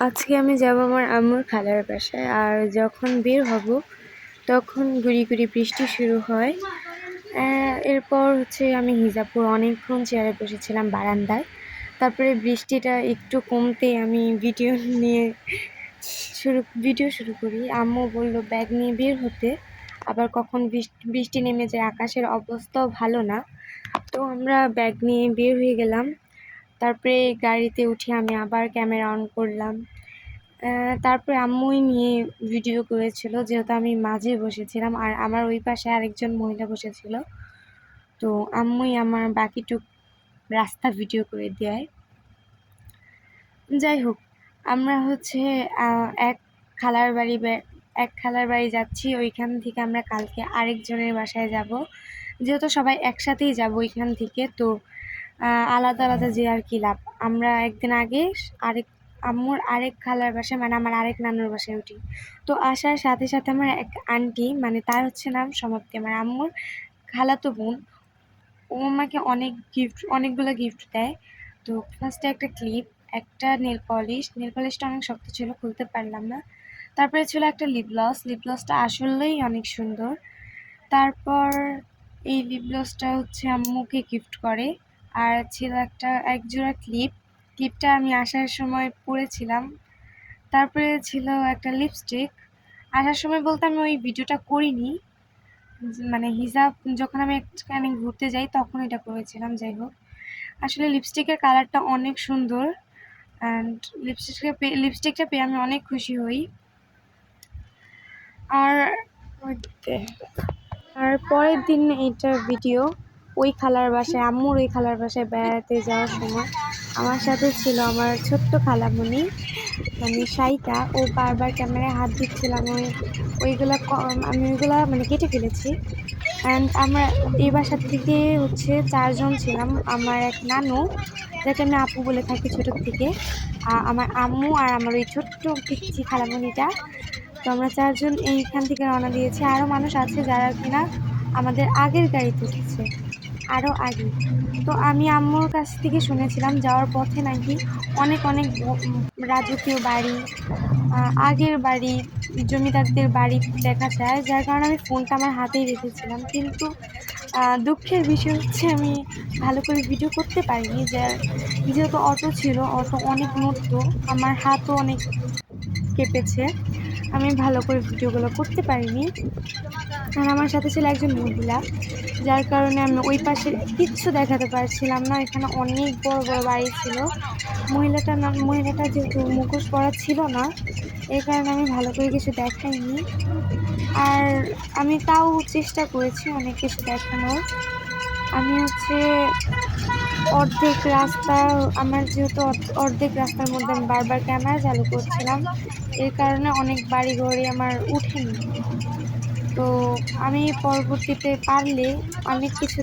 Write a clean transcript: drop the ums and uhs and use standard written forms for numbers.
আজকে আমি যাব আমার আম্মুর খালার বাসায়। আর যখন বের হব তখন গুড়ি গুড়ি বৃষ্টি শুরু হয়। এরপর আমি হিজাবপুর অনেকক্ষণ চেয়ারে বসেছিলাম বারান্দায়। তারপরে বৃষ্টিটা একটু কমতে আমি ভিডিও শুরু করি। আম্মু বলল ব্যাগ নিয়ে বের হতে, আবার কখন বৃষ্টি নেমে যায়, আকাশের অবস্থাও ভালো না। তো আমরা ব্যাগ নিয়ে বের হয়ে গেলাম। তারপরে গাড়িতে উঠে আমি আবার ক্যামেরা অন করলাম। তারপরে আম্মুই নিয়ে ভিডিও করেছিল, যেহেতু আমি মাঝে বসেছিলাম আর আমার ওই পাশে আরেকজন মহিলা বসেছিল। তো আম্মুই আমার বাকিটুক রাস্তা ভিডিও করে দেয়। যাই হোক, আমরা এক খালার বাড়ি যাচ্ছি। ওইখান থেকে আমরা কালকে আরেকজনের বাসায় যাব, যেহেতু সবাই একসাথেই যাব ওইখান থেকে। তো আলাদা আলাদা যে আর কি লাভ। আমরা একদিন আগে আম্মুর আরেক খালার বাসায়, মানে আমার আরেক নানুর বাসায় উঠি। তো আসার সাথে সাথে আমার এক আন্টি, মানে তার নাম সমাপ্তি, আমার আম্মুর খালাতো বোন, ও আমাকে অনেকগুলো গিফট দেয়। তো ফার্স্টে একটা ক্লিপ, একটা নেল পলিশটা অনেক শক্ত ছিল, খুলতে পারলাম না। তারপরে ছিল একটা লিপ গ্লসটা আসলেই অনেক সুন্দর। তারপর এই লিপ গ্লসটা আম্মুকে গিফট করে। আর ছিল এক জোড়া ক্লিপটা আমি আসার সময় পরেছিলাম। তারপরে ছিল একটা লিপস্টিক। আসার সময় বলতে আমি ওই ভিডিওটা করিনি, মানে হিজাব যখন আমি একটুখানি ঘুরতে যাই তখন এটা করেছিলাম। যাই হোক, আসলে লিপস্টিকের কালারটা অনেক সুন্দর, অ্যান্ড লিপস্টিকটা পেয়ে আমি অনেক খুশি হই। আর পরের দিন এইটা ভিডিও আম্মুর ওই খালার বাসায় বেড়াতে যাওয়ার সময় আমার সাথে ছিল আমার ছোট্ট খালামণি, মানে সাইকা। ও বারবার ক্যামেরায় হাত দিচ্ছিলাম, আমি ওইগুলা মানে কেটে ফেলেছি। অ্যান্ড আমরা এই বাসা থেকে 4জন ছিলাম। আমার এক নানু, যাকে আমি আপু বলে থাকি ছোটোর থেকে, আমার আম্মু আর আমার ওই ছোট্ট পিচ্চি খালামণিটা। তো আমরা 4জন এইখান থেকে রওনা দিয়েছি। আরও মানুষ আছে যারা কিনা আমাদের আগের গাড়িতে উঠেছে, আরও আগে। তো আমি আম্মুর কাছ থেকে শুনেছিলাম যাওয়ার পথে নাকি অনেক অনেক রাজকীয় বাড়ি, আগের বাড়ি, জমিদারদের বাড়ি দেখা যায়, যার কারণে আমি ফোনটা আমার হাতেই রেখেছিলাম। কিন্তু দুঃখের বিষয় আমি ভালো করে ভিডিও করতে পারিনি, যেহেতু অটো ছিল, অটো অনেক নড়তো, আমার হাতও অনেক কেঁপেছে, আমি ভালো করে ভিডিওগুলো করতে পারিনি। আর আমার সাথে ছিল একজন মহিলা, যার কারণে আমি ওই পাশে কিচ্ছু দেখাতে পারছিলাম না। এখানে অনেক বড় বড় বাড়ি ছিল। মহিলাটা যেহেতু মুখোশ পরা ছিল না, এই কারণে আমি ভালো করে কিছু দেখাইনি। আর আমি তাও চেষ্টা করেছি অনেক কিছু দেখানোর। আমি যেহেতু অর্ধেক রাস্তার মধ্যে আমি বারবার ক্যামেরা চালু করছিলাম, এর কারণে অনেক বাড়ি ঘড়ি আমার উঠেনি। তো আমি পরবর্তীতে পারলে অনেক কিছু